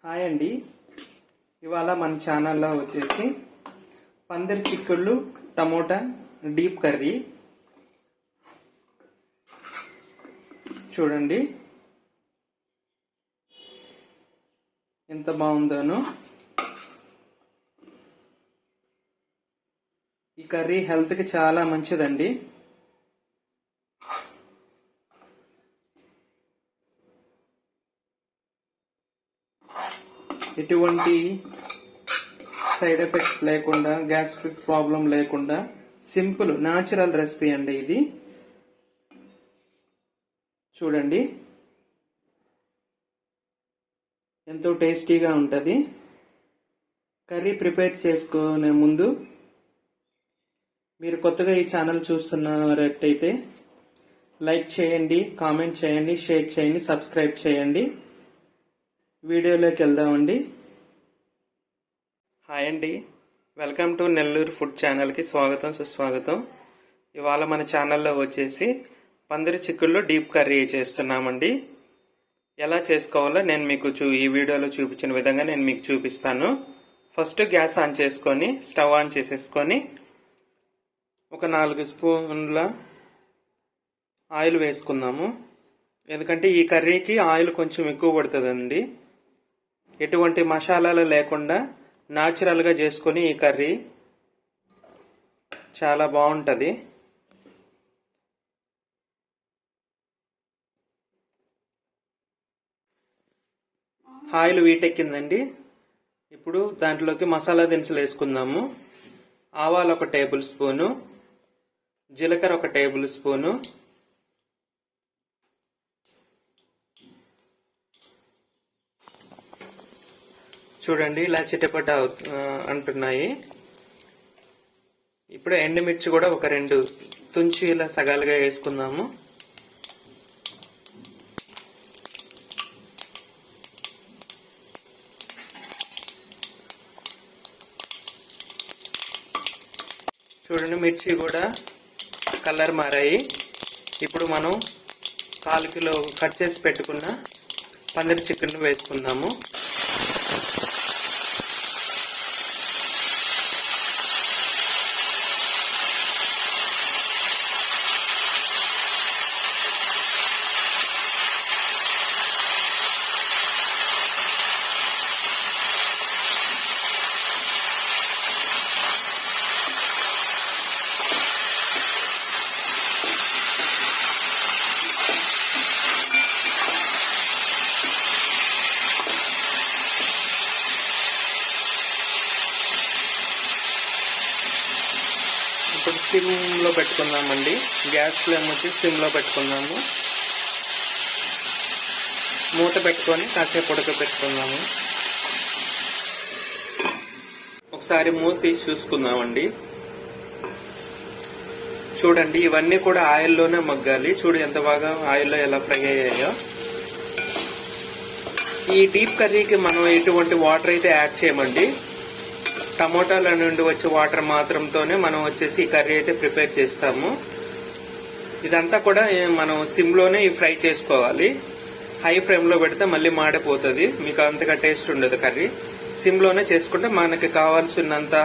Hi అండి. ఇవాళ మన ఛానల్లో వచ్చేసి పందిరి చిక్కుళ్ళు టమోటా డీప్ కర్రీ చూడండి ఎంత బాగుందోనో. ఈ కర్రీ హెల్త్కి చాలా మంచిదండి. ఎటువంటి సైడ్ ఎఫెక్ట్స్ లేకుండా, గ్యాస్ట్రిక్ ప్రాబ్లం లేకుండా సింపుల్ న్యాచురల్ రెసిపీ అండి ఇది. చూడండి ఎంతో టేస్టీగా ఉంటుంది. కర్రీ ప్రిపేర్ చేసుకునే ముందు మీరు కొత్తగా ఈ ఛానల్ చూస్తున్నట్టయితే లైక్ చేయండి, కామెంట్ చేయండి, షేర్ చేయండి, సబ్స్క్రైబ్ చేయండి. వీడియోలోకి వెళ్దామండి. హాయ్ అండి, వెల్కమ్ టు నెల్లూరు ఫుడ్ ఛానల్కి స్వాగతం, సుస్వాగతం. ఇవాళ మన ఛానల్లో వచ్చేసి పందిరి చిక్కుళ్ళు డీప్ కర్రీ చేస్తున్నామండి. ఎలా చేసుకోవాలో నేను మీకు ఈ వీడియోలో చూపించిన విధంగా నేను మీకు చూపిస్తాను. ఫస్ట్ గ్యాస్ ఆన్ చేసుకొని స్టవ్ ఆన్ చేసేసుకొని ఒక 4 స్పూన్ల ఆయిల్ వేసుకుందాము. ఎందుకంటే ఈ కర్రీకి ఆయిల్ కొంచెం ఎక్కువ పడుతుందండి. ఎటువంటి మసాలాలు లేకుండా న్యాచురల్గా చేసుకొని ఈ కర్రీ చాలా బాగుంటుంది. ఆయిల్ వీటెక్కిందండి. ఇప్పుడు దాంట్లోకి మసాలా దినుసులు వేసుకుందాము. ఆవాలు 1 టేబుల్ స్పూను, జీలకర్ర 1 టేబుల్ స్పూను, చూడండి ఇలా చిటపట అంటున్నాయి. ఇప్పుడు ఎండుమిర్చి కూడా ఒక 2 తుంచి ఇలా సగాలుగా వేసుకుందాము. చూడండి మిర్చి కూడా కలర్ మారాయి. ఇప్పుడు మనం 1/4 కిలో కట్ చేసి పెట్టుకున్న పందిరి చికెన్ వేసుకుందాము. ఇప్పుడు సిమ్లో పెట్టుకుందామండి. గ్యాస్ ఫ్లేమ్ వచ్చి సిమ్లో పెట్టుకుందాము. మూత పెట్టుకొని కాసేపు ఉడకబెట్టుకుందాము. ఒకసారి మూత తీసి చూసుకుందామండి. చూడండి ఇవన్నీ కూడా ఆయిల్లోనే మగ్గాలి. చూడు ఎంత బాగా ఆయిల్లో ఎలా ఫ్రై అయ్యాయో. ఈ డీప్ కర్రీకి మనం ఎటువంటి వాటర్ అయితే యాడ్ చేయమండి. టమోటాల నుండి వచ్చే వాటర్ మాత్రంతోనే మనం వచ్చేసి ఈ కర్రీ అయితే ప్రిపేర్ చేస్తాము. ఇదంతా కూడా మనం సిమ్లోనే ఫ్రై చేసుకోవాలి. హై ఫ్లేమ్లో పెడితే మళ్ళీ మాడిపోతుంది, మీకు అంతగా టేస్ట్ ఉండదు కర్రీ. సిమ్లోనే చేసుకుంటే మనకి కావాల్సినంత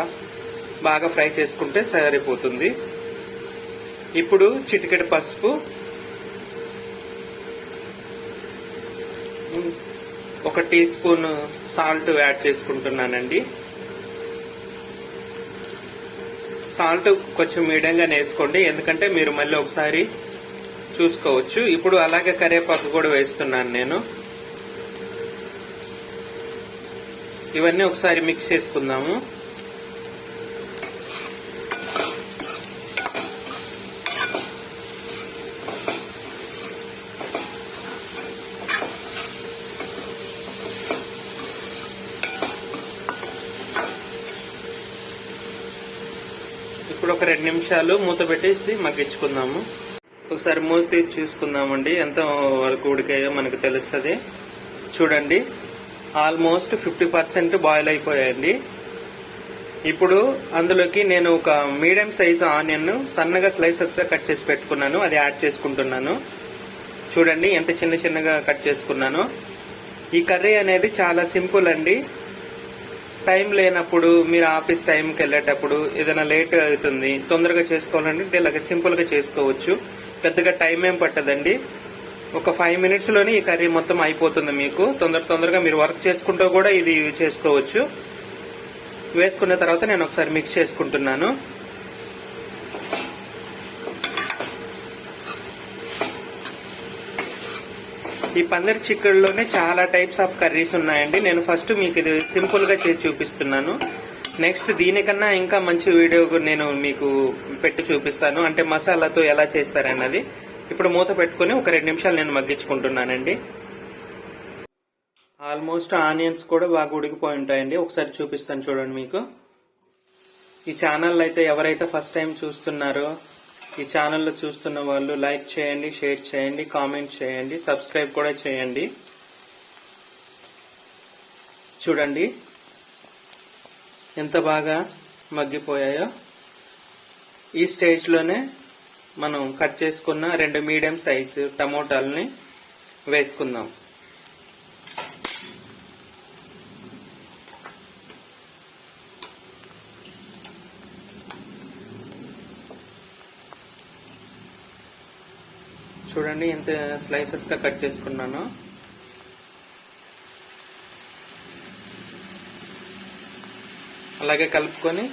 బాగా ఫ్రై చేసుకుంటే సరిపోతుంది. ఇప్పుడు చిటికెడు పసుపు, 1 టీ స్పూన్ సాల్ట్ యాడ్ చేసుకుంటున్నానండి. సాల్ట్ కొంచెం మీడియంగా వేసుకోండి, ఎందుకంటే మీరు మళ్ళీ ఒకసారి చూసుకోవచ్చు. ఇప్పుడు అలాగే కరివేపాకు కూడా వేస్తున్నాను నేను. ఇవన్నీ ఒకసారి మిక్స్ చేసుకుందాము. ఇప్పుడు ఒక 2 నిమిషాలు మూత పెట్టేసి మగ్గించుకుందాము. ఒకసారి మూత తీసి చూసుకుందామండి, ఎంత వరకు ఉడికాయో మనకు తెలుస్తుంది. చూడండి ఆల్మోస్ట్ 50% బాయిల్ అయిపోయాయండి. ఇప్పుడు అందులోకి నేను ఒక మీడియం సైజు ఆనియన్ సన్నగా స్లైసెస్ గా కట్ చేసి పెట్టుకున్నాను, అది యాడ్ చేసుకుంటున్నాను. చూడండి ఎంత చిన్న చిన్నగా కట్ చేసుకున్నాను. ఈ కర్రీ అనేది చాలా సింపుల్ అండి. టైం లేనప్పుడు, మీరు ఆఫీస్ టైంకి వెళ్ళేటప్పుడు ఏదైనా లేట్ అవుతుంది, తొందరగా చేసుకోవాలంటే ఇలాగ సింపుల్ గా చేసుకోవచ్చు. పెద్దగా టైం ఏం పట్టదండి. ఒక 5 minutes లోనే ఈ కర్రీ మొత్తం అయిపోతుంది మీకు. తొందరగా మీరు వర్క్ చేసుకుంటూ కూడా ఇది చేసుకోవచ్చు. వేసుకున్న తర్వాత నేను ఒకసారి మిక్స్ చేసుకుంటున్నాను. ఈ పందిరి చిక్కుడులోనే చాలా టైప్స్ ఆఫ్ కర్రీస్ ఉన్నాయండి. నేను ఫస్ట్ మీకు ఇది సింపుల్ గా చేసి చూపిస్తున్నాను. నెక్స్ట్ దీనికన్నా ఇంకా మంచి వీడియో నేను మీకు పెట్టి చూపిస్తాను, అంటే మసాలాతో ఎలా చేస్తారన్నది. ఇప్పుడు మూత పెట్టుకుని ఒక 2 నిమిషాలు నేను మగ్గించుకుంటున్నానండి. ఆల్మోస్ట్ ఆనియన్స్ కూడా బాగా ఉడికిపోయి ఉంటాయండి. ఒకసారి చూపిస్తాను చూడండి మీకు. ఈ ఛానల్ అయితే ఎవరైతే ఫస్ట్ టైం చూస్తున్నారో, ఈ ఛానల్లో చూస్తున్న వాళ్ళు లైక్ చేయండి, షేర్ చేయండి, కామెంట్ చేయండి, సబ్స్క్రైబ్ కూడా చేయండి. చూడండి ఎంత బాగా మగ్గిపోయాయో. ఈ స్టేజ్ లోనే మనం కట్ చేసుకున్న 2 మీడియం సైజు టమోటాలని వేసుకుందాం. చూడండి ఎంత స్లైసెస్ గా కట్ చేసుకున్నాను. అలాగే కలుపుకొని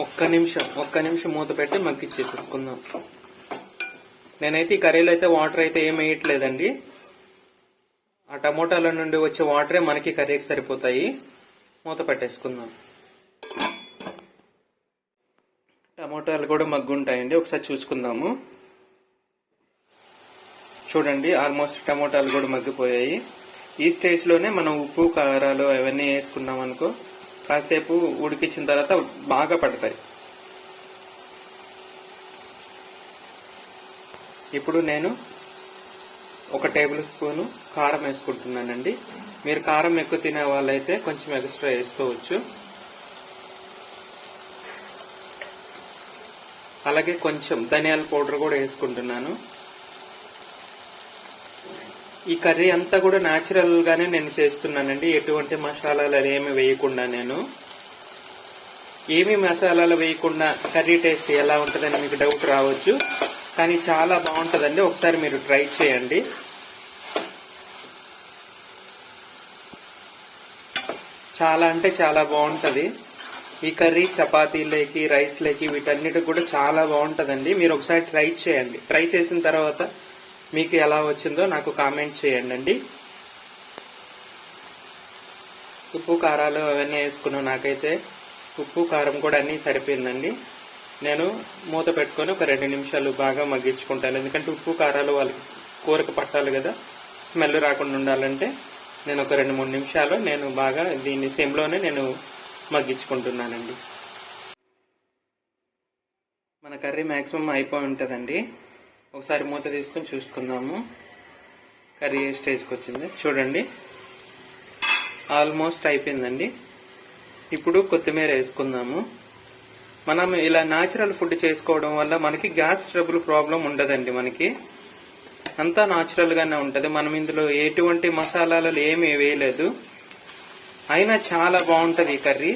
ఒక్క నిమిషం మూత పెట్టి మగ్గిచ్చేసుకుందాం. నేనైతే ఈ కర్రీలో అయితే వాటర్ అయితే ఏం వేయట్లేదండి. ఆ టమోటాల నుండి వచ్చే వాటరే మనకి కర్రీకి సరిపోతాయి. మూత పెట్టేసుకుందాం. టమోటాలు కూడా మగ్గుంటాయండి, ఒకసారి చూసుకుందాము. చూడండి ఆల్మోస్ట్ టమోటాలు కూడా మగ్గిపోయాయి. ఈ స్టేజ్ లోనే మనం ఉప్పు కారాలు అవన్నీ వేసుకున్నాం అనుకో, కాసేపు ఉడికించిన తర్వాత బాగా పడతాయి. ఇప్పుడు నేను 1 టేబుల్ స్పూను కారం వేసుకుంటున్నానండి. మీరు కారం ఎక్కువ తినే వాళ్ళైతే కొంచెం ఎక్స్ట్రా వేసుకోవచ్చు. అలాగే కొంచెం ధనియాల పౌడర్ కూడా వేసుకుంటున్నాను. ఈ కర్రీ అంతా కూడా న్యాచురల్ గానే నేను చేస్తున్నానండి. ఎటువంటి మసాలాలు ఏమి వేయకుండా, నేను ఏమి మసాలాలు వేయకుండా కర్రీ టేస్ట్ ఎలా ఉంటుందని మీకు డౌట్ రావచ్చు, కానీ చాలా బాగుంటుందండి. ఒకసారి మీరు ట్రై చేయండి. చాలా అంటే చాలా బాగుంటది ఈ కర్రీ. చపాతీలోకి, రైస్లోకి, వీటన్నిటికి కూడా చాలా బాగుంటదండి. మీరు ఒకసారి ట్రై చేయండి. ట్రై చేసిన తర్వాత మీకు ఎలా వచ్చిందో నాకు కామెంట్ చేయండి. ఉప్పు కారాలు అవన్నీ వేసుకున్నాం. నాకైతే ఉప్పు కారం కూడా అన్నీ సరిపోయిందండి. నేను మూత పెట్టుకొని ఒక 2 నిమిషాలు బాగా మగ్గించుకుంటాను. ఎందుకంటే ఉప్పు కారాలు వాళ్ళకి కూరకు పట్టాలి కదా, స్మెల్ రాకుండా ఉండాలంటే నేను ఒక 2-3 నిమిషాలు నేను బాగా దీన్ని సిమ్లోనే నేను మగ్గించుకుంటున్నానండి. మన కర్రీ మ్యాక్సిమం అయిపోయి ఉంటుందండి. ఒకసారి మూత తీసుకొని చూసుకుందాము కర్రీ ఏ స్టేజ్కి వచ్చింది. చూడండి ఆల్మోస్ట్ అయిపోయిందండి. ఇప్పుడు కొత్తిమీర వేసుకుందాము. మనం ఇలా న్యాచురల్ ఫుడ్ చేసుకోవడం వల్ల మనకి గ్యాస్ ట్రబుల్ ప్రాబ్లం ఉండదండి. మనకి అంతా న్యాచురల్ గానే ఉంటది. మనం ఇందులో ఎటువంటి మసాలాలు ఏమీ వేయలేదు, అయినా చాలా బాగుంటది ఈ కర్రీ.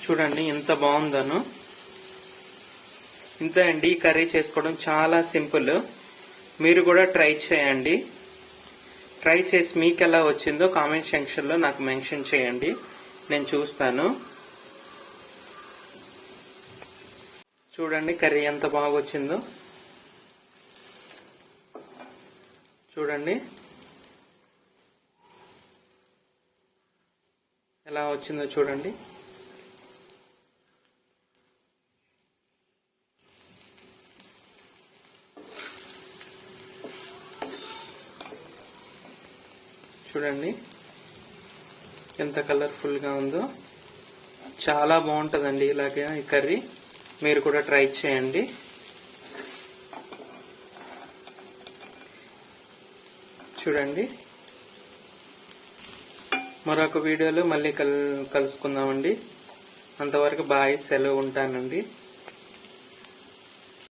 చూడండి ఎంత బాగుందను. ఇంతే అండి, ఈ కర్రీ చేసుకోవడం చాలా సింపుల్. మీరు కూడా ట్రై చేయండి. ట్రై చేసి మీకు ఎలా వచ్చిందో కామెంట్ సెక్షన్లో నాకు మెన్షన్ చేయండి, నేను చూస్తాను. చూడండి కర్రీ ఎంత బాగా వచ్చిందో. చూడండి ఎలా వచ్చిందో చూడండి. చూడండి ఎంత కలర్ఫుల్ గా ఉందో. చాలా బాగుంటుందండి ఇలాగే ఈ కర్రీ. మీరు కూడా ట్రై చేయండి. చూడండి మరొక వీడియోలో మళ్ళీ కలుసుకుందామండి. అంతవరకు బాయ్, సెలవు, ఉంటానండి.